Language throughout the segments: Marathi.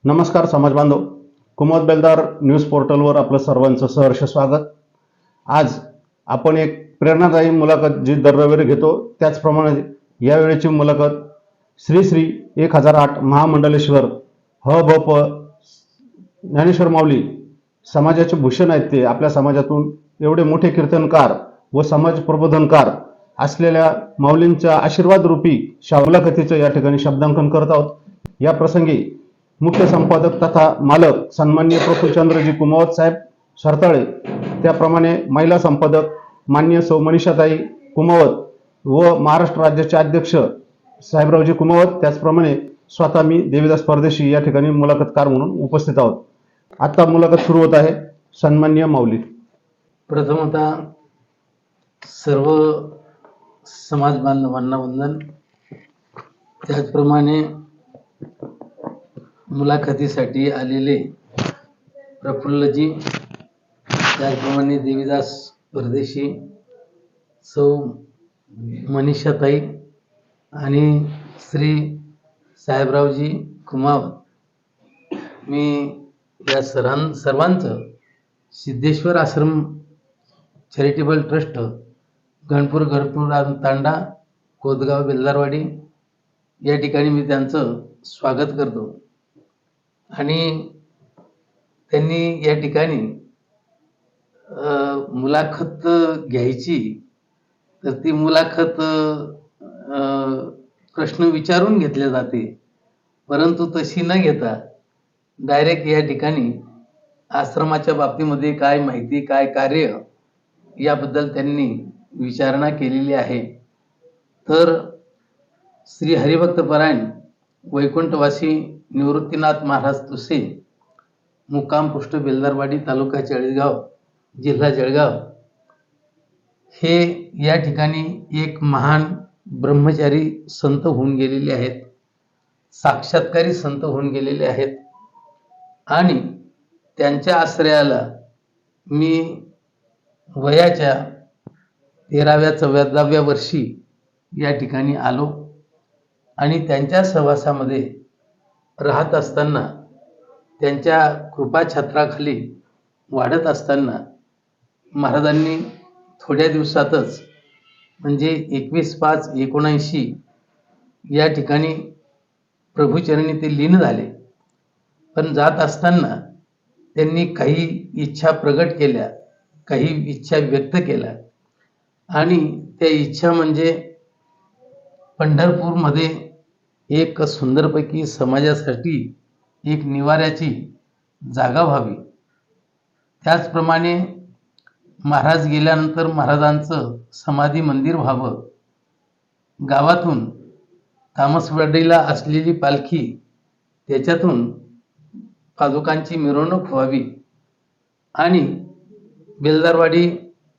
नमस्कार समाज बांधव, कुमोद बेलदार न्यूज पोर्टलवर आपलं सर्वांचं सहर्ष स्वागत. आज आपण एक प्रेरणादायी मुलाखत जी दर रविवारी घेतो त्याचप्रमाणे यावेळेची मुलाखत श्री श्री 1008 महामंडलेश्वर ह भ प ज्ञानेश्वर माऊली समाजाचे भूषण आहेत. ते आपल्या समाजातून एवढे मोठे कीर्तनकार व समाज प्रबोधनकार असलेल्या माऊलींच्या आशीर्वाद रूपी मुलाखतीचं या ठिकाणी शब्दांकन करत आहोत. या प्रसंगी मुख्य संपादक तथा मालक सन्माननीय प्रफुल्लचंद्रजी कुमावत साहेब सरताळे, त्याप्रमाणे महिला संपादक मान्य सौ मनीषाताई कुमावत व महाराष्ट्र राज्याचे अध्यक्ष साहेबरावजी कुमावत, त्याचप्रमाणे स्वतः मी देवीदास परदेशी या ठिकाणी मुलाखतकार म्हणून उपस्थित आहोत. आता मुलाखत सुरू होत आहे. सन्माननीय माऊली. प्रथमतः सर्व समाज बांधवांना वंदन. त्याचप्रमाणे मुलाखतीसाठी आलेले प्रफुल्लजी, त्याचप्रमाणे देवीदास परदेशी, सौ मनीषाताई आणि श्री साहेबरावजी कुमावत, मी या सर्वांचं सिद्धेश्वर आश्रम चॅरिटेबल ट्रस्ट गणपूर तांडा कोदगाव बेलदारवाडी या ठिकाणी मी त्यांचं स्वागत करतो. आणि त्यांनी या ठिकाणी मुलाखत घ्यायची तर ती मुलाखत प्रश्न विचारून घेतले जाते, परंतु तशी न घेता डायरेक्ट या ठिकाणी आश्रमाच्या बाबतीमध्ये काय माहिती, काय कार्य याबद्दल त्यांनी विचारणा केलेली आहे. तर श्री हरिभक्तपरायण वैकुंठवासी निवृत्तीनाथ महाराज तुसे, मुक्काम पोस्ट बेलदारवाडी, तालुका चाळीसगाव, जिल्हा जळगाव, हे या ठिकाणी एक महान ब्रह्मचारी संत होऊन गेलेले आहेत, साक्षात्कारी संत होऊन गेलेले आहेत. आणि त्यांच्या आश्रयाला मी वयाच्या 13व्या-14व्या वर्षी या ठिकाणी आलो आणि त्यांच्या सहवासामध्ये राहत असताना, त्यांच्या कृपाछत्राखाली वाढत असताना महाराजांनी थोड्या दिवसातच म्हणजे 21/5/19 या ठिकाणी प्रभूचरणी ते लीन झाले. पण जात असताना त्यांनी काही इच्छा प्रगट केल्या, काही इच्छा व्यक्त केल्या आणि त्या इच्छा म्हणजे पंढरपूरमध्ये एक सुंदरपैकी समाजासाठी एक निवाऱ्याची जागा व्हावी. त्याचप्रमाणे महाराज गेल्यानंतर महाराजांचं समाधी मंदिर व्हावं, गावातून तामसवाडीला असलेली पालखी त्याच्यातून पादुकांची मिरवणूक व्हावी आणि बेलदारवाडी,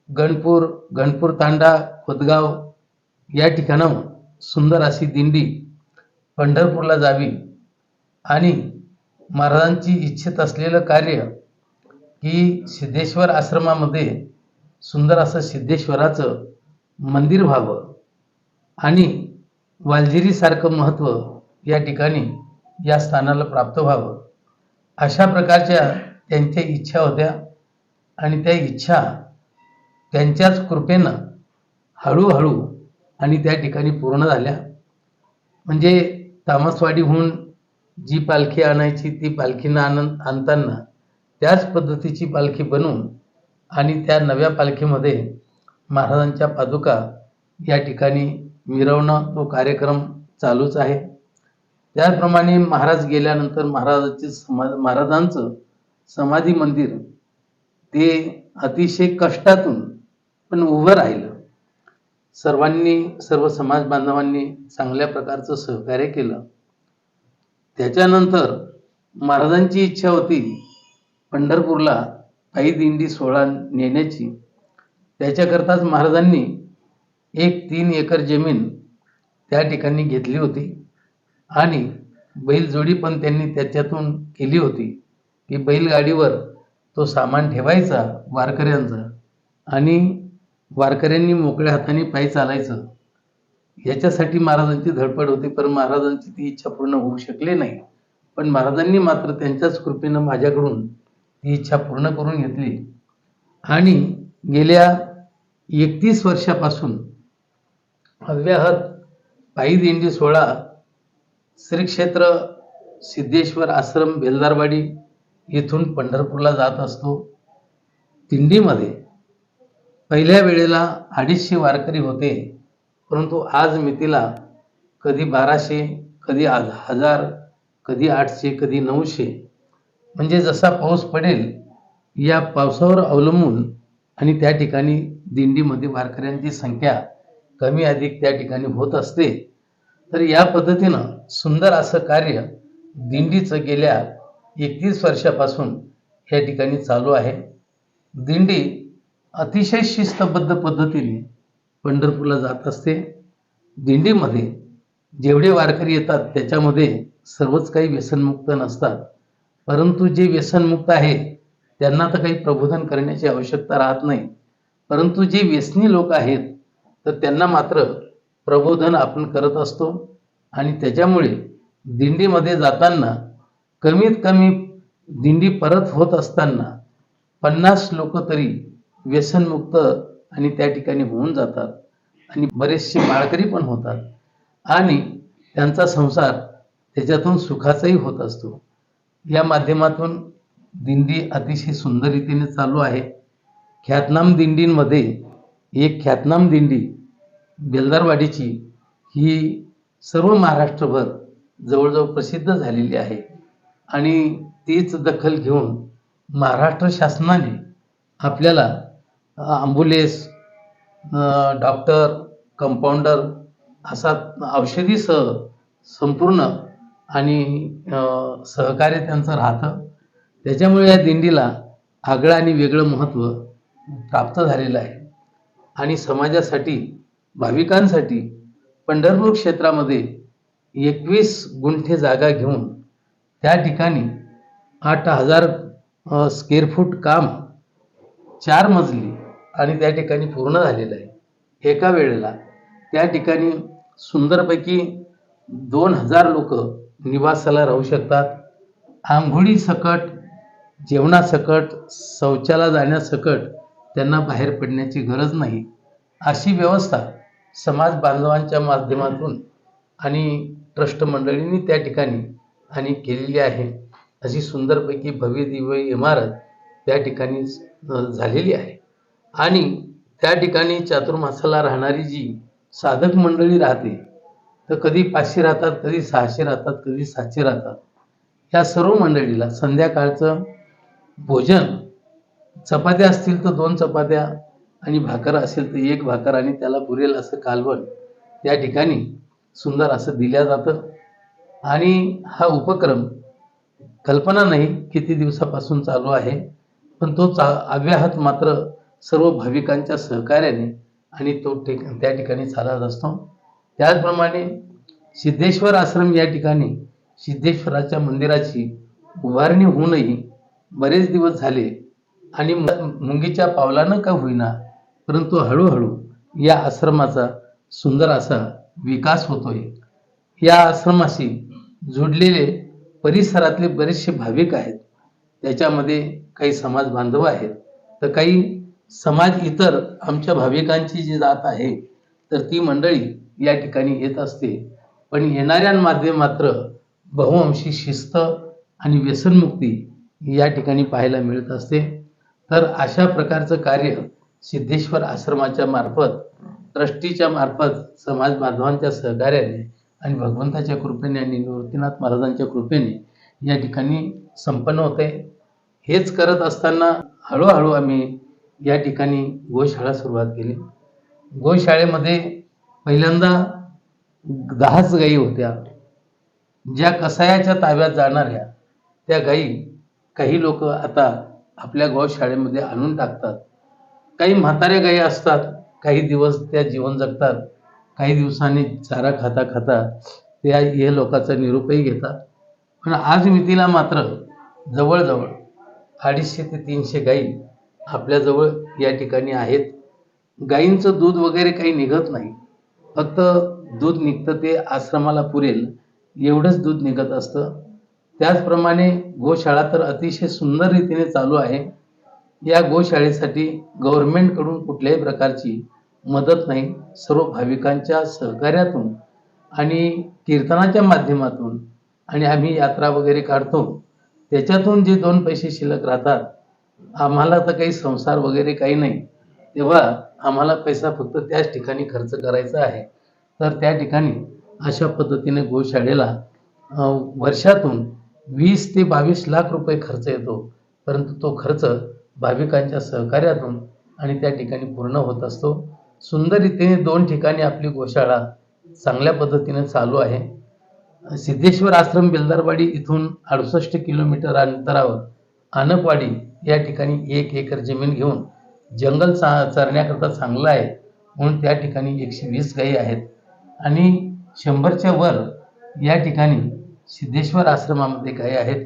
गणपूर तांडा, कोदगाव या ठिकाणाहून सुंदर अशी दिंडी पंढरपूरला जावी आणि महाराजांची इच्छित असलेलं कार्य की सिद्धेश्वर आश्रमामध्ये सुंदर असं सिद्धेश्वराचं मंदिर व्हावं आणि वालझिरीसारखं महत्त्व या ठिकाणी या स्थानाला प्राप्त व्हावं, अशा प्रकारच्या त्यांच्या इच्छा होत्या. आणि त्या इच्छा त्यांच्याच कृपेनं हळूहळू आणि त्या ठिकाणी पूर्ण झाल्या. म्हणजे तामसवाडीहून जी पालखी आणायची ती पालखीनं आणताना त्याच पद्धतीची पालखी बनवून आणि त्या नव्या पालखीमध्ये महाराजांच्या पादुका या ठिकाणी मिरवणं, तो कार्यक्रम चालूच आहे. त्याचप्रमाणे महाराज गेल्यानंतर महाराजांचं समाधी मंदिर ते अतिशय कष्टातून पण उभं राहिलं. सर्व समाज बांधवांनी चांगल्या प्रकारचं सहकार्य केलं. त्याच्यानंतर महाराजांची इच्छा होती पंढरपूरला पायी दिंडी सोहळा नेण्याची. त्याच्याकरताच महाराजांनी एक 3 एकर जमीन त्या ठिकाणी घेतली होती आणि बैलजोडी पण त्यांनी त्याच्यातून केली होती की बैलगाडीवर तो सामान ठेवायचा वारकऱ्यांचा आणि वारकऱ्यांनी मोकळ्या हाताने पायी चालायचं. याच्यासाठी महाराजांची धडपड होती, पण महाराजांची ती इच्छा पूर्ण होऊ शकली नाही. पण महाराजांनी मात्र त्यांच्याच कृपेनं माझ्याकडून ती इच्छा पूर्ण करून घेतली आणि गेल्या 31 वर्षापासून अव्याहत पायी दिंडी सोहळा श्री क्षेत्र सिद्धेश्वर आश्रम बेलदारवाडी येथून पंढरपूरला जात असतो. दिंडीमध्ये पहिल्या वेळेला 250 वारकरी होते, परंतु आज मितीला कधी 1200, कधी 1000, कधी 800, कधी 900, म्हणजे जसा पाऊस पडेल या पावसावर अवलंबून आणि त्या ठिकाणी दिंडीमध्ये वारकऱ्यांची संख्या कमी अधिक त्या ठिकाणी होत असते. तर या पद्धतीनं सुंदर असं कार्य दिंडीचं गेल्या 31 वर्षापासून या ठिकाणी चालू आहे. दिंडी अतिशय शिस्तबद्ध पद्धतीने पंढरपूरला जात असते. दिंडीमध्ये जेवढे वारकरी येतात त्याच्यामध्ये सर्वच काही व्यसनमुक्त नसतात, परंतु जे व्यसनमुक्त आहे त्यांना तर काही प्रबोधन करण्याची आवश्यकता राहत नाही, परंतु जे व्यसनी लोक आहेत तर त्यांना मात्र प्रबोधन आपण करत असतो. आणि त्याच्यामुळे दिंडीमध्ये जाताना कमीत कमी दिंडी परत होत असताना 50 लोक तरी व्यसनमुक्त आणि त्या ठिकाणी होऊन जातात आणि बरेचसे माळकरी पण होतात आणि त्यांचा संसार त्याच्यातून सुखाचाही होत असतो. या माध्यमातून दिंडी अतिशय सुंदर रीतीने चालू आहे. ख्यातनाम दिंडींमध्ये एक ख्यातनाम दिंडी बेलदारवाडीची ही सर्व महाराष्ट्रभर जवळजवळ प्रसिद्ध झालेली आहे आणि तीच दखल घेऊन महाराष्ट्र शासनाने आपल्याला ॲम्ब्युलन्स, डॉक्टर, कंपाऊंडर असा औषधीसह संपूर्ण आणि सहकार्य त्यांचं राहतं. त्याच्यामुळे या दिंडीला आगळं आणि वेगळं महत्त्व प्राप्त झालेलं आहे आणि समाजासाठी, भाविकांसाठी पंढरपूर क्षेत्रामध्ये 21 गुंठे जागा घेऊन त्या ठिकाणी 8000 स्क्वेअर फूट काम 4 मजली आणि त्या ठिकाणी पूर्ण झालेलं आहे. एका वेळेला त्या ठिकाणी सुंदरपैकी 2000 लोक निवासाला राहू शकतात. आंघोळी सकट, जेवणासकट, शौचाला जाण्यासकट त्यांना बाहेर पडण्याची गरज नाही, अशी व्यवस्था समाज बांधवांच्या माध्यमातून आणि ट्रस्ट मंडळींनी त्या ठिकाणी आणि केलेली आहे. अशी सुंदरपैकी भव्य दिव्य इमारत त्या ठिकाणी झालेली आहे आणि त्या ठिकाणी चातुर्मासाला राहणारी जी साधक मंडळी राहते तर कधी 500 राहतात, कधी 600 राहतात, कधी 700 राहतात. या सर्व मंडळीला संध्याकाळचं भोजन, चपात्या असतील तर 2 चपात्या आणि भाकर असेल तर 1 भाकर आणि त्याला पुरेल असं कालवण त्या ठिकाणी सुंदर असं दिल्या जातं. आणि हा उपक्रम कल्पना नाही किती दिवसापासून चालू आहे, पण तो अव्याहत मात्र सर्व भाविकांच्या सहकार्याने आणि तो त्या ठिकाणी चालत असतो. त्याचप्रमाणे सिद्धेश्वर आश्रम या ठिकाणी सिद्धेश्वराच्या मंदिराची उभारणी होऊनही बरेच दिवस झाले आणि मुंगीच्या पावलानं का होईना, परंतु हळूहळू या आश्रमाचा सुंदर असा विकास होतोय. या आश्रमाशी जोडलेले परिसरातले बरेचसे भाविक आहेत, त्याच्यामध्ये काही समाज बांधव आहेत तर काही समाज इतर आमच्या भाविकांची जी जात आहे तर ती मंडळी या ठिकाणी येत असते. पण येणाऱ्यांमध्ये मात्र बहुअंशी शिस्त आणि व्यसनमुक्ती या ठिकाणी पाहायला मिळत असते. तर अशा प्रकारचं कार्य सिद्धेश्वर आश्रमाच्या मार्फत, ट्रस्टीच्या मार्फत, समाज बांधवांच्या सहकार्याने आणि भगवंताच्या कृपेने आणि निवृत्तीनाथ महाराजांच्या कृपेने या ठिकाणी संपन्न होते. हेच करत असताना हळूहळू आम्ही या ठिकाणी गोशाळा सुरुवात केली. गोशाळेमध्ये पहिल्यांदा 10च गायी होत्या, ज्या कसायाच्या ताब्यात जाणाऱ्या त्या गायी काही लोक आता आपल्या गोशाळेमध्ये आणून टाकतात. काही म्हाताऱ्या गायी असतात, काही दिवस त्या जीवन जगतात, काही दिवसांनी चारा खाता खाता त्या हे लोकांचा निरोपही घेतात. पण आज मितीला मात्र जवळजवळ 250 ते 300 गायी आपल्याजवळ या ठिकाणी आहेत. गायींचं दूध वगैरे काही निघत नाही, फक्त दूध निघतं ते आश्रमाला पुरेल एवढंच दूध निघत असतं. त्याचप्रमाणे गोशाळा तर अतिशय सुंदर रीतीने चालू आहे. या गोशाळेसाठी गव्हर्नमेंटकडून कुठल्याही प्रकारची मदत नाही. सर्व भाविकांच्या सहकार्यातून आणि कीर्तनाच्या माध्यमातून आणि आम्ही यात्रा वगैरे काढतो, त्याच्यातून जे 2 पैसे शिल्लक राहतात, आम्हाला तर काही संसार वगैरे काही नाही, तेव्हा आम्हाला पैसा फक्त त्याच ठिकाणी खर्च करायचा आहे. तर त्या ठिकाणी अशा पद्धतीने गोशाळेला वर्षातून 20 ते 22 लाख रुपये खर्च येतो, परंतु तो खर्च भाविकांच्या सहकार्यातून आणि त्या ठिकाणी पूर्ण होत असतो. सुंदर रीतीने 2 ठिकाणी आपली गोशाळा चांगल्या पद्धतीने चालू आहे. सिद्धेश्वर आश्रम बेलदारवाडी इथून 68 किलोमीटर अंतरावर आनपवाडी या ठिकाणी 1 एकर जमीन घेऊन जंगल चरण्याकरता चांगलं आहे म्हणून त्या ठिकाणी 120 गायी आहेत आणि 100च्या वर या ठिकाणी सिद्धेश्वर आश्रमामध्ये गायी आहेत.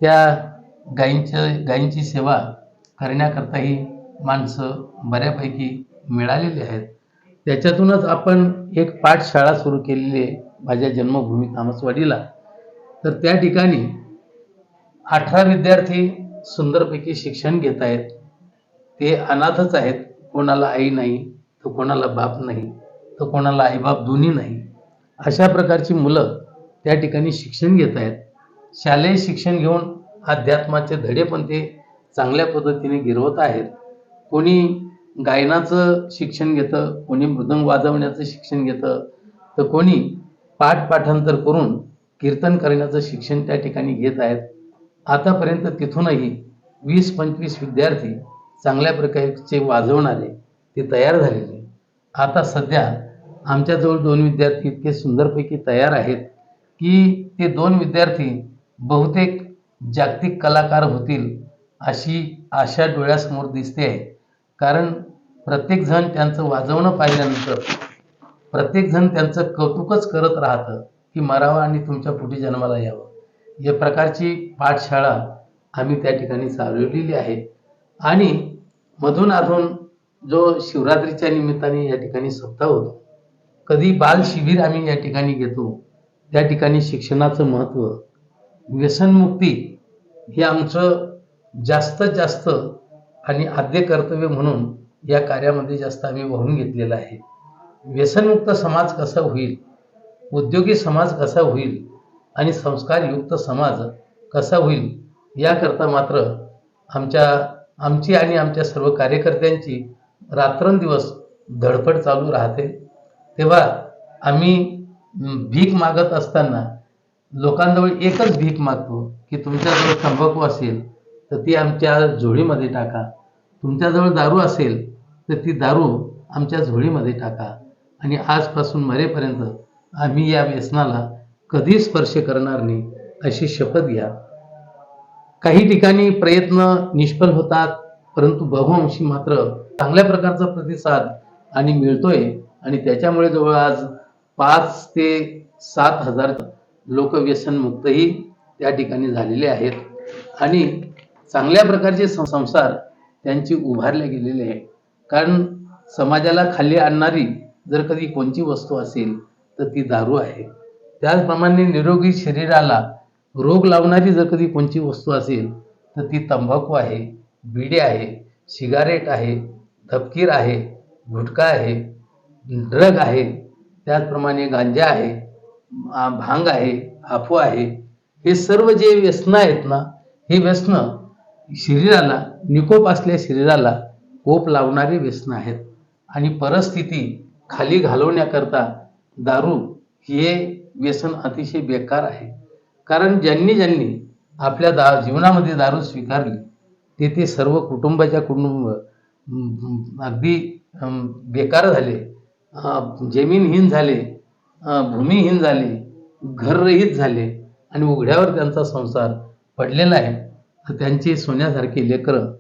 त्या गायींची सेवा करण्याकरताही माणसं बऱ्यापैकी मिळालेली आहेत. त्याच्यातूनच आपण एक पाठशाळा सुरू केलेली आहे माझ्या जन्मभूमी तामसवाडीला. तर त्या ठिकाणी 18 विद्यार्थी सुंदरपैकी शिक्षण घेत आहेत. ते अनाथच आहेत. कोणाला आई नाही, तर कोणाला बाप नाही, तर कोणाला आईबाप दोन्ही नाही. अशा प्रकारची मुलं त्या ठिकाणी शिक्षण घेत आहेत. शालेय शिक्षण घेऊन अध्यात्माचे धडे पण ते चांगल्या पद्धतीने गिरवत आहेत. कोणी गायनाचं शिक्षण घेतं, कोणी मृदंग वाजवण्याचं शिक्षण घेतं, तर कोणी पाठांतर करून कीर्तन करण्याचं शिक्षण त्या ठिकाणी घेत आहेत. आतापर्यंत तिथूनही 20-25 विद्यार्थी चांगल्या प्रकारचे वाजवणारे ते तयार झालेले. आता सध्या आमच्याजवळ 2 विद्यार्थी इतके सुंदरपैकी तयार आहेत की ते 2 विद्यार्थी बहुतेक जागतिक कलाकार होतील अशी आशा डोळ्यासमोर दिसते आहे. कारण प्रत्येकजण त्यांचं वाजवणं पाहिल्यानंतर प्रत्येकजण त्यांचं कौतुकच करत राहतं की मरावं आणि तुमच्या पोटी जन्माला यावं. या प्रकारची पाठशाळा आम्ही त्या ठिकाणी चालवलेली आहे आणि मधून अधून जो शिवरात्रीच्या निमित्ताने या ठिकाणी सप्ताह होतो, कधी बाल शिबिर आम्ही या ठिकाणी घेतो. त्या ठिकाणी शिक्षणाचं महत्त्व, व्यसनमुक्ती हे आमचं जास्तीत जास्त आणि आद्य कर्तव्य म्हणून या कार्यामध्ये जास्त आम्ही वाहून घेतलेलं आहे. व्यसनमुक्त समाज कसा होईल, उद्योगी समाज कसा होईल आणि संस्कारयुक्त समाज कसा होईल याकरता मात्र आमची आणि आमच्या सर्व कार्यकर्त्यांची रात्रंदिवस धडपड चालू राहते. तेव्हा आम्ही भीक मागत असताना लोकांजवळ एकच भीक मागतो की तुमच्याजवळ तंबाखू असेल तर ती आमच्या झोळीमध्ये टाका, तुमच्याजवळ दारू असेल तर ती दारू आमच्या झोळीमध्ये टाका आणि आजपासून मरेपर्यंत आम्ही या व्यसनाला कधीच स्पर्श करणार नाही अशी शपथ घ्या. काही ठिकाणी प्रयत्न निष्फळ होतात, परंतु बहुअंशी मात्र चांगल्या प्रकारचा प्रतिसाद आणि मिळतोय आणि त्याच्यामुळे जवळ आज 5 ते 7 हजार लोक व्यसनमुक्तही त्या ठिकाणी झालेले आहेत आणि चांगल्या प्रकारचे संसार त्यांची उभारले गेलेले आहे. कारण समाजाला खाली आणणारी जर कधी कोणती वस्तू असेल तर ती दारू आहे. त्याचप्रमाणे निरोगी शरीराला रोग लावणारी जर कधी कोणती वस्तू असेल तर ती तंबाखू आहे, बिडी आहे, सिगारेट आहे, तपकीर आहे, गुटखा आहे, ड्रग आहे, त्याचप्रमाणे गांजा आहे, भांग आहे, अफवा आहे. हे सर्व जे व्यसनं आहेत ना, हे व्यसनं शरीराला, निकोप असलेल्या शरीराला कोप लावणारी व्यसनं आहेत आणि परिस्थिती खाली घालवण्याकरता दारू हे व्यसन अतिशय बेकार आहे. कारण ज्यांनी आपल्या जीवनामध्ये दारू स्वीकारली ते सर्व कुटुंब अगदी बेकार झाले, जमीनहीन झाले, भूमिहीन झाले, घररहित झाले आणि उघड्यावर त्यांचा संसार पडलेला आहे. तर त्यांचे सोन्यासारखे लेकरं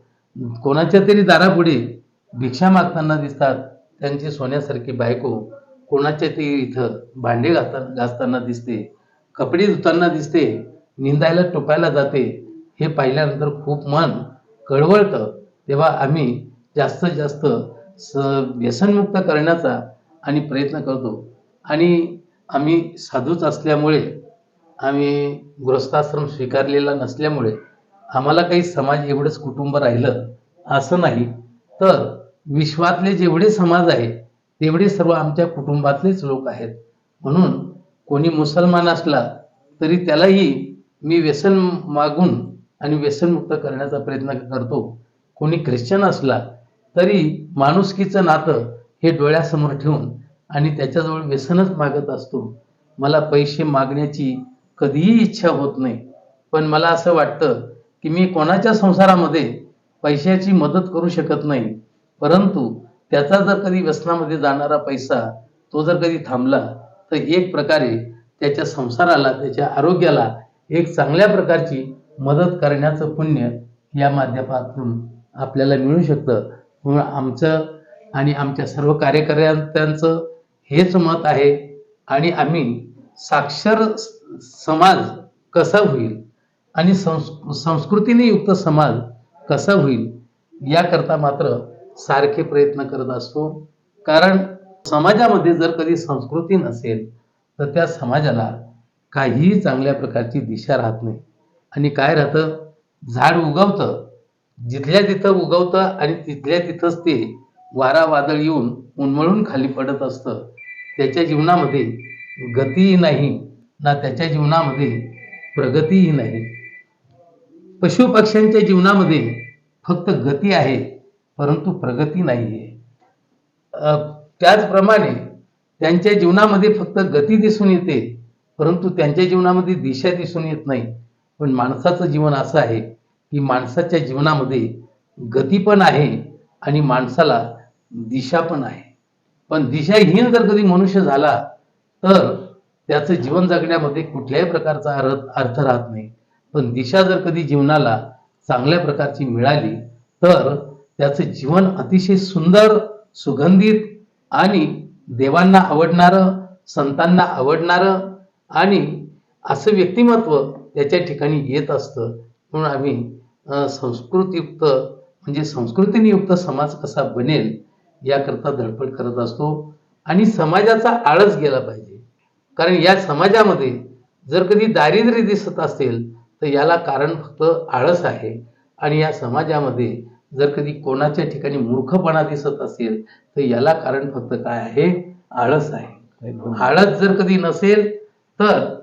कोणाच्या तरी दारापुढे भिक्षा मागताना दिसतात, त्यांची सोन्यासारखी बायको कोणाच्या तरी इथं भांडे घासताना दिसते, कपडे धुताना दिसते, निंदायला टोपायला जाते. हे पाहिल्यानंतर खूप मन कळवळतं. तेव्हा आम्ही जास्तीत जास्त व्यसनमुक्त करण्याचा आणि प्रयत्न करतो आणि आम्ही साधूच असल्यामुळे आम्ही गृहस्थाश्रम स्वीकारलेला नसल्यामुळे आम्हाला काही समाज एवढंच कुटुंब राहिलं असं नाही, तर विश्वातले जेवढे समाज आहेत तेवढे सर्व आमच्या कुटुंबातलेच लोक आहेत. म्हणून कोणी मुसलमान असला तरी त्यालाही मी व्यसन मागून आणि व्यसनमुक्त करण्याचा प्रयत्न करतो. कोणी ख्रिश्चन असला तरी माणुसकीचं नातं हे डोळ्यासमोर ठेवून आणि त्याच्याजवळ व्यसनच मागत असतो. मला पैसे मागण्याची कधीही इच्छा होत नाही, पण मला असं वाटतं की मी कोणाच्या संसारामध्ये पैशाची मदत करू शकत नाही, परंतु त्याचा जर कधी व्यसनामध्ये जाणारा पैसा तो जर कधी थांबला तर एक प्रकारे त्याच्या संसाराला, त्याच्या आरोग्याला एक चांगल्या प्रकारची मदत करण्याचं पुण्य या माध्यमातून आपल्याला मिळू शकतं. म्हणून आमचं आणि आमच्या सर्व कार्यकर्त्यांचं हेच मत आहे आणि आम्ही साक्षर समाज कसा होईल आणि संस्कृतीने युक्त समाज कसा होईल याकरता मात्र सारखे प्रयत्न करत असतो. कारण समाजामध्ये जर कधी संस्कृती नसेल तर त्या समाजाला काहीही चांगल्या प्रकारची दिशा राहत नाही. आणि काय राहतं, झाड उगवतं, जिथल्या तिथं उगवतं आणि तिथल्या तिथंच ते वारा वादळ येऊन उन्मळून खाली पडत असतं. त्याच्या जीवनामध्ये गतीही नाही ना त्याच्या जीवनामध्ये प्रगतीही नाही. पशु पक्ष्यांच्या जीवनामध्ये फक्त गती आहे परंतु प्रगती नाही आहे. त्याचप्रमाणे त्यांच्या जीवनामध्ये फक्त गती दिसून येते परंतु त्यांच्या जीवनामध्ये दिशा दिसून येत नाही. पण माणसाचं जीवन असं आहे की माणसाच्या जीवनामध्ये गती पण आहे आणि माणसाला दिशा पण आहे. पण दिशाहीन जर कधी मनुष्य झाला तर त्याचं जीवन जगण्यामध्ये कुठल्याही प्रकारचा अर्थ राहत नाही. पण दिशा जर कधी जीवनाला चांगल्या प्रकारची मिळाली तर त्याचं जीवन अतिशय सुंदर, सुगंधित आणि देवांना आवडणारं, संतांना आवडणारं आणि असं व्यक्तिमत्व त्याच्या ठिकाणी येत असतं. म्हणून आम्ही संस्कृतयुक्त म्हणजे संस्कृतीने युक्त समाज कसा बनेल याकरता धडपड करत असतो. आणि समाजाचा आळस गेला पाहिजे, कारण या समाजामध्ये जर कधी दारिद्र्य दिसत असेल तर याला कारण फक्त आळस आहे. आणि या समाजामध्ये जर कधी कोणाच्या ठिकाणी मूर्खपणा दिसत असेल तर याला कारण फक्त काय आहे, आळस आहे. आळस जर कधी नसेल तर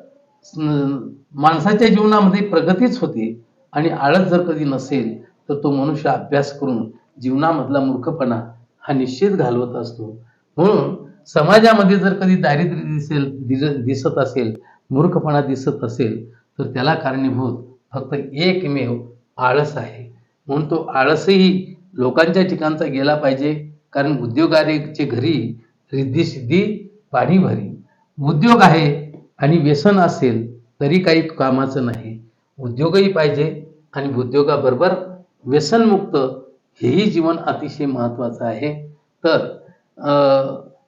माणसाच्या जीवनामध्ये प्रगतीच होते आणि आळस जर कधी नसेल तर तो मनुष्य अभ्यास करून जीवनामधला मूर्खपणा हा निश्चित घालवत असतो. म्हणून समाजामध्ये जर कधी दारिद्र्य दिसत असेल, मूर्खपणा दिसत असेल तर त्याला कारणीभूत फक्त एकमेव आळस आहे. म्हणून तो आळसही लोकांच्या ठिकाणचा गेला पाहिजे. कारण उद्योगाचे घरी रिद्धी सिद्धी पाणी भरी. उद्योग आहे आणि व्यसन असेल तरी काही कामाचं नाही. उद्योगही पाहिजे आणि उद्योगाबरोबर व्यसनमुक्त हेही जीवन अतिशय महत्त्वाचं आहे. तर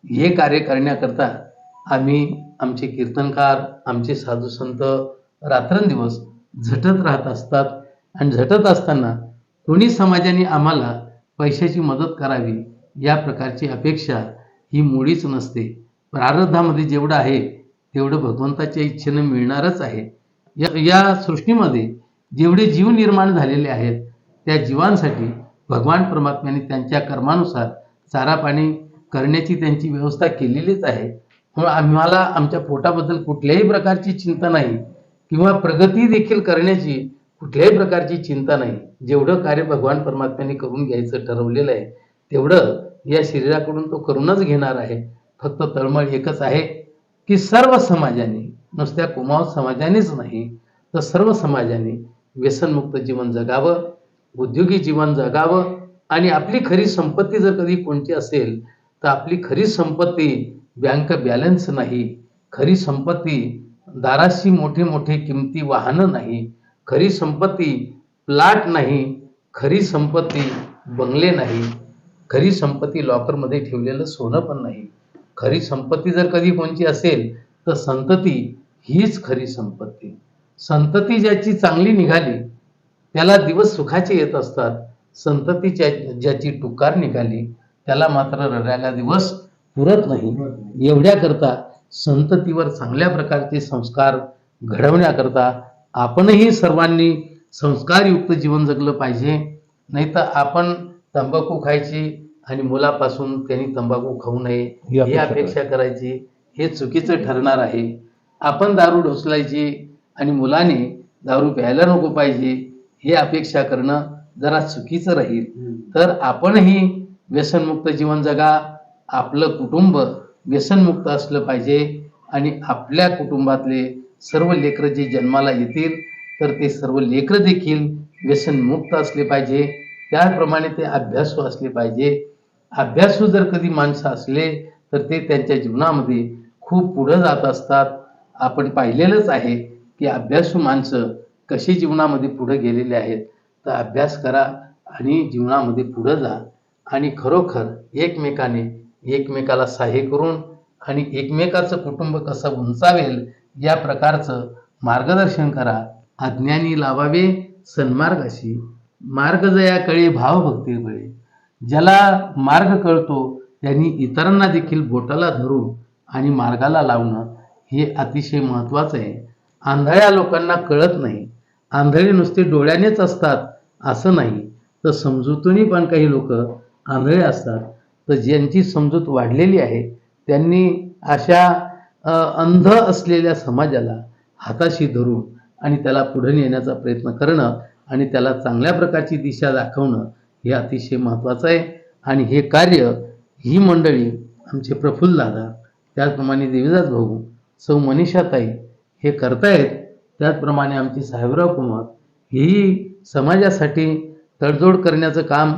हे कार्य करण्याकरता आम्ही, आमचे कीर्तनकार, आमचे साधू संत रात्रंदिवस झटत राहत असतात. आणि झटत असताना कोणी समाजाने आम्हाला पैशाची मदत करावी या प्रकारची अपेक्षा ही मुळीच नसते. प्रारब्धामध्ये जेवढं आहे तेवढं भगवंताच्या इच्छेनं मिळणारच आहे. या सृष्टीमध्ये जेवढे जीव निर्माण झालेले आहेत त्या जीवांसाठी भगवान परमात्म्याने त्यांच्या कर्मानुसार चारा पाणी करण्याची त्यांची व्यवस्था केलेलीच आहे. म्हणून आम्हाला आमच्या पोटाबद्दल कुठल्याही प्रकारची चिंता नाही किंवा प्रगती देखील करण्याची कुठल्याही प्रकारची चिंता नाही. जेवढं कार्य भगवान परमात्म्याने करून घ्यायचं ठरवलेलं आहे तेवढं या शरीराकडून तो करूनच घेणार आहे. फक्त तळमळ एकच आहे की सर्व समाजाने, नुसत्या कुमाव समाजानेच नाही तर सर्व समाजाने व्यसनमुक्त जीवन जगावं, उद्योगी जीवन जगावं. आणि आपली खरी संपत्ती जर कधी कोणती असेल तर आपली खरी संपत्ती बँक बॅलन्स नाही, खरी संपत्ती दाराशी मोठे मोठे किमती वाहनं नाही, खरी संपत्ती प्लॉट नाही, खरी संपत्ती बंगले नाही, खरी संपत्ती लॉकरमध्ये ठेवलेलं सोनं पण नाही. खरी संपत्ती जर कधी कोणची असेल तर संतती हीच खरी संपत्ती. संतती ज्याची चांगली निघाली त्याला दिवस सुखाचे येत असतात. संतती ज्याची टुकार निघाली त्याला मात्र रडायला दिवस पुरत नाही. एवढ्या करता संततीवर चांगल्या प्रकारचे संस्कार घडवण्याकरता आपणही सर्वांनी संस्कारयुक्त जीवन जगलं पाहिजे. नाही तर आपण तंबाखू खायची आणि मुलापासून त्यांनी तंबाखू खाऊ नये ही अपेक्षा करायची, हे चुकीचं ठरणार आहे. आपण दारू ढोसलायची आणि मुलाने दारू प्यायला नको पाहिजे हे अपेक्षा करणं जरा चुकीचं राहील. तर आपणही व्यसनमुक्त जीवन जगा, आपलं कुटुंब व्यसनमुक्त असलं पाहिजे आणि आपल्या कुटुंबातले सर्व लेकरं जे जन्माला येतील तर ते सर्व लेकरं देखील व्यसनमुक्त असले पाहिजे. त्याप्रमाणे ते अभ्यासू असले पाहिजे. अभ्यासू जर कधी माणसं असले तर ते त्यांच्या जीवनामध्ये खूप पुढं जात असतात. आपण पाहिलेलंच आहे की अभ्यासू माणसं कशी जीवनामध्ये पुढे गेलेले आहेत. तर अभ्यास करा आणि जीवनामध्ये पुढे जा आणि खरोखर एकमेकाला सहाय्य करून आणि एकमेकाचं कुटुंब कसं उंचावेल या प्रकारचं मार्गदर्शन करा. अज्ञानी लावावे सन्मार्गाशी, मार्ग जया कळे भावभक्ती बळे. ज्याला मार्ग कळतो त्यांनी इतरांना देखील बोटाला धरून आणि मार्गाला लावणं हे अतिशय महत्त्वाचं आहे. आंधळ्या लोकांना कळत नाही, आंधळे नुसते डोळ्यानेच असतात असं नाही, तर समजुतीने पण काही लोक आंधळे असतात. तर ज्यांची समजूत वाढलेली आहे त्यांनी अशा अंध असलेल्या समाजाला हाताशी धरून आणि त्याला पुढे नेण्याचा प्रयत्न करणं आणि त्याला चांगल्या प्रकारची दिशा दाखवणं हे अतिशय महत्त्वाचं आहे. आणि हे कार्य ही मंडळी आमचे प्रफुल्लदादा, त्याचप्रमाणे देवीदास भाऊ, सौ मनीषाताई हे करतायत. त्याचप्रमाणे आमचे साहेबराव कुमार हेही समाजासाठी तडजोड करण्याचं काम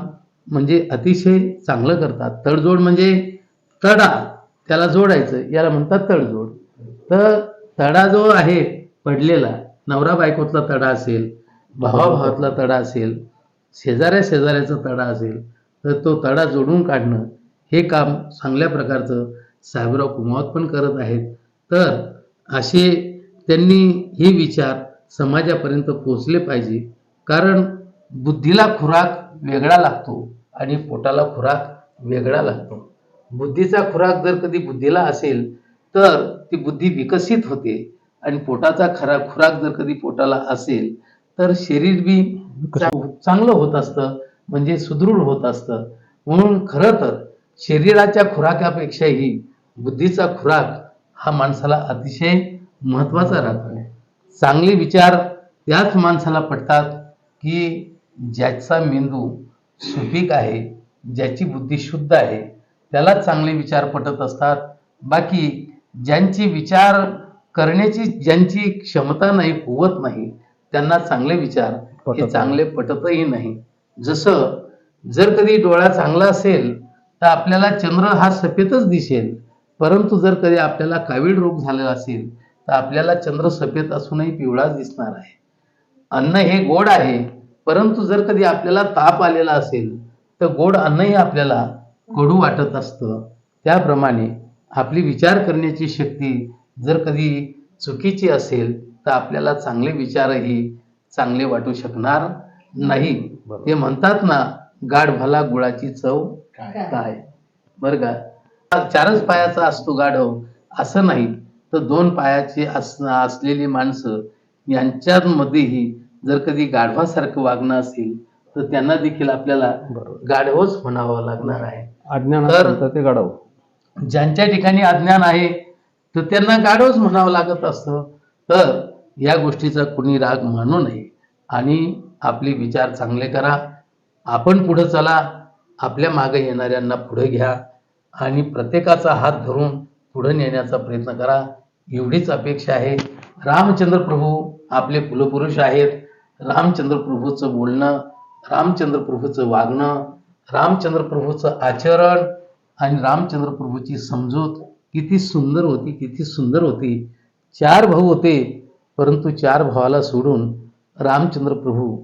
म्हणजे अतिशय चांगलं करतात. तडजोड म्हणजे तडा त्याला जोडायचं, याला म्हणतात तडजोड. तर तडा जो आहे पडलेला, नवरा बायकोतला तडा असेल, भावाभावातला तडा असेल, शेजाऱ्याचा तडा असेल, तर तो तडा जोडून काढणं हे काम चांगल्या प्रकारचं साहेबराव कुमावत पण करत आहेत. तर असे त्यांनी हे विचार समाजापर्यंत पोचले पाहिजे. कारण बुद्धीला खुराक वेगळा लागतो आणि पोटाला खुराक वेगळा लागतो. बुद्धीचा खुराक जर कधी बुद्धीला असेल तर ती बुद्धी विकसित होते आणि पोटाचा खुराक जर कधी पोटाला असेल तर शरीर बी चांगलं होत असतं, म्हणजे सुदृढ होत असतं. म्हणून खरं तर शरीराच्या खुराकापेक्षाही बुद्धीचा खुराक हा माणसाला अतिशय महत्त्वाचा राहतो. चांगले विचार त्याच माणसाला पटतात की ज्याचा मेंदू सुपीक आहे, ज्याची बुद्धी शुद्ध आहे, त्याला चांगले विचार पटत असतात. बाकी ज्यांची विचार करण्याची ज्यांची क्षमता नाही, कुवत नाही, त्यांना चांगले विचार हे चांगले पटतही नाही. जसं जर कधी डोळा चांगला असेल तर आपल्याला चंद्र हा सफेदच दिसेल, परंतु जर कधी आपल्याला कावीळ रोग झालेला असेल तर आपल्याला चंद्र सफेद असूनही पिवळाच दिसणार आहे. अन्न हे गोड आहे, परंतु जर कधी आपल्याला ताप आलेला असेल तर गोड अन्नही आपल्याला कडू वाटत असतं. त्याप्रमाणे आपली विचार करण्याची शक्ती जर कधी चुकीची असेल तर आपल्याला चांगले विचारही चांगले वाटू शकणार नाही. ते म्हणतात ना, गाढ भला गुळाची चव काय. बरं का, चारच पायाचा असतो गाढव असं नाही, तर दोन पायाचे असलेली माणसं यांच्यामध्येही जर कधी गाढवासारखं वागणं असेल तर त्यांना देखील आपल्याला गाढवच म्हणावं लागणार आहे. अज्ञान ते गाढव. ज्यांच्या ठिकाणी अज्ञान आहे तर त्यांना गाढवच म्हणावं लागत असतं. तर या गोष्टीचा कुणी राग मानू नये आणि आपले विचार चांगले करा. आपण पुढे चला, आपल्या मागे येणाऱ्यांना पुढे घ्या आणि प्रत्येकाचा हात धरून पुढे नेण्याचा प्रयत्न करा, एवढीच अपेक्षा आहे. रामचंद्र प्रभू आपले कुलपुरुष आहेत. रामचंद्र प्रभूचं बोलणं, रामचंद्र प्रभूचं वागणं, रामचंद्र प्रभूचं आचरण आणि रामचंद्र प्रभूची समजूत किती सुंदर होती, किती सुंदर होती. 4 भाऊ होते, परंतु 4 भावाला सोडून रामचंद्र प्रभू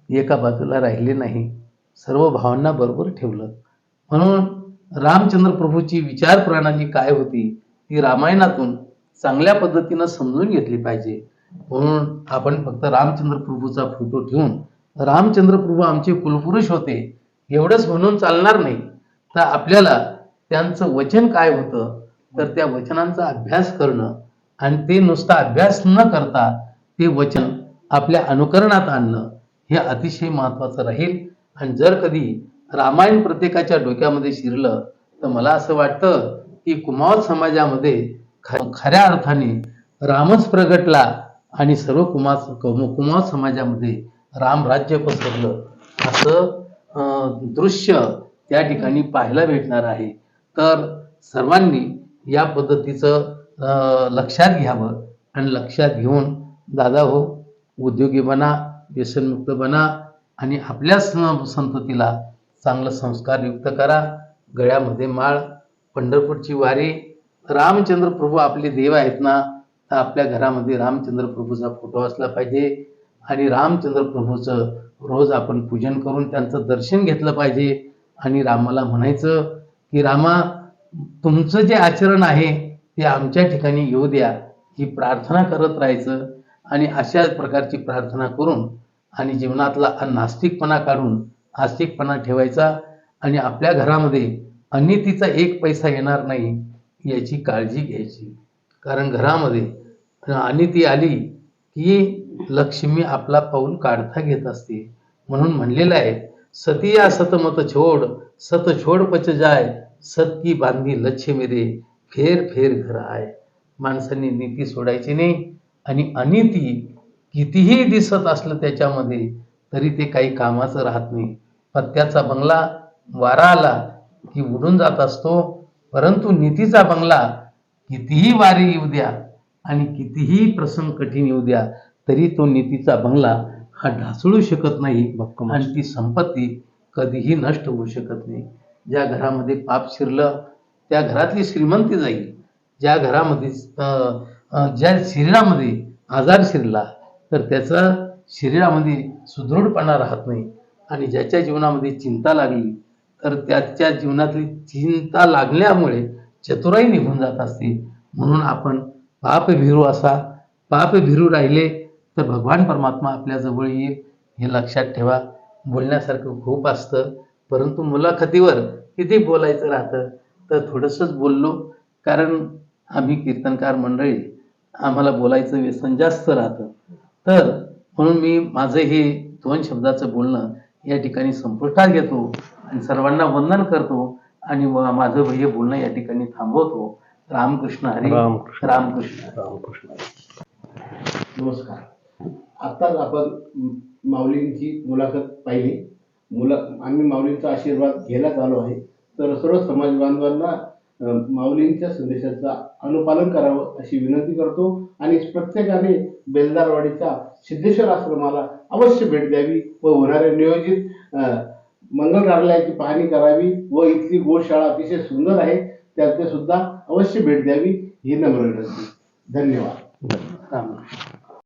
एका बाजूला राहिले नाही, सर्व भावांना बरोबर ठेवलं. म्हणून रामचंद्र प्रभूची विचार प्रणाली काय होती ती रामायणातून चांगल्या पद्धतीनं समजून घेतली पाहिजे. म्हणून आपण फक्त रामचंद्र प्रभूचा फोटो ठेवून रामचंद्र प्रभू आमचे कुलपुरुष होते एवढंच म्हणून चालणार नाही. तर आपल्याला त्यांचं वचन काय होतं तर त्या वचनांचा अभ्यास करणं आणि ते नुसता अभ्यास न करता ते वचन आपल्या अनुकरणात आणणं हे अतिशय महत्वाचं राहील. आणि जर कधी रामायण प्रत्येकाच्या डोक्यामध्ये शिरलं तर मला असं वाटतं की कुमावत समाजामध्ये खऱ्या अर्थाने रामच प्रगटला आणि सर्व कुमावत समाजामध्ये रामराज्य पसरलं असं दृश्य त्या ठिकाणी पाहायला भेटणार आहे. तर सर्वांनी या पद्धतीचं लक्षात घ्यावं आणि लक्षात घेऊन दादा हो उद्योगी बना, व्यसनमुक्त बना आणि आपल्या संततीला चांगलं संस्कारयुक्त करा. गळ्यामध्ये माळ, पंढरपूरची वारी, रामचंद्र प्रभू आपले देव आहेत ना, तर आपल्या घरामध्ये रामचंद्र प्रभूचा फोटो असला पाहिजे आणि रामचंद्र प्रभूचं रोज आपण पूजन करून त्यांचं दर्शन घेतलं पाहिजे. आणि रामाला म्हणायचं की रामा तुमचं जे आचरण आहे ते आमच्या ठिकाणी येऊ द्या, ही प्रार्थना करत राहायचं. आणि अशा प्रकारची प्रार्थना करून आणि जीवनातला नास्तिकपणा काढून आस्तिकपणा ठेवायचा आणि आपल्या घरामध्ये अनितीचा एक पैसा येणार नाही याची काळजी घ्यायची. कारण घरामध्ये अनिती आली की लक्ष्मी आपला पाऊल काढता घेत असते. म्हणून म्हणलेलं आहे सतिया सतमत छोड, सत छोड पच जाय, सत की बांधी लक्ष्मी रे, फेर फेर घर आहे. माणसांनी नीती सोडायची नाही आणि अनिती कितीही दिसत असलं त्याच्यामध्ये तरी ते काही कामाचं राहत नाही. पत्त्याचा बंगला वारा आला की उडून जात असतो, परंतु नीतीचा बंगला कितीही वारे येऊ द्या आणि कितीही प्रसंग कठीण येऊ द्या तरी तो नीतीचा बंगला हा ढासळू शकत नाही आणि ती संपत्ती कधीही नष्ट होऊ शकत नाही. ज्या घरामध्ये पाप शिरलं त्या घरातली श्रीमंती जाईल. ज्या घरामध्ये ज्या शरीरामध्ये आजार शिरला तर त्याचा शरीरामध्ये सुदृढपणा राहत नाही. आणि ज्याच्या जीवनामध्ये चिंता लागली तर त्याच्या जीवनातली चिंता लागल्यामुळे चतुराई निघून जात असते. म्हणून आपण पाप भिरू राहिले तर भगवान परमात्मा आपल्या जवळ येईल हे लक्षात ठेवा. बोलण्यासारखं खूप असतं, परंतु मुलाखतीवर किती बोलायचं राहतं तर थोडंसंच बोललो. कारण आम्ही कीर्तनकार मंडळी आम्हाला बोलायचं व्यसन जास्त राहतं. तर म्हणून मी माझं हे 2 शब्दाचं बोलणं या ठिकाणी संपुष्टात घेतो आणि सर्वांना वंदन करतो आणि माझं हे बोलणं या ठिकाणी थांबवतो. रामकृष्ण हरी. रामकृष्ण. नमस्कार. आताच आपण माऊलींची मुलाखत पाहिली. आम्ही माऊलींचा आशीर्वाद घ्यायलाच आलो आहे. तर सर्व समाज बांधवांना माऊलींच्या संदेशाचा अनुपालन करावं अशी विनंती करतो आणि प्रत्येकाने बेलदारवाडीच्या सिद्धेश्वर आश्रमाला अवश्य भेट द्यावी व होणाऱ्या नियोजित मंगल कार्यालयाची पाहणी करावी व इथली गोशाळा अतिशय सुंदर आहे त्याचे सुद्धा अवश्य भेट द्यावी ही नम्र विनंती. धन्यवाद. रामकृष्ण.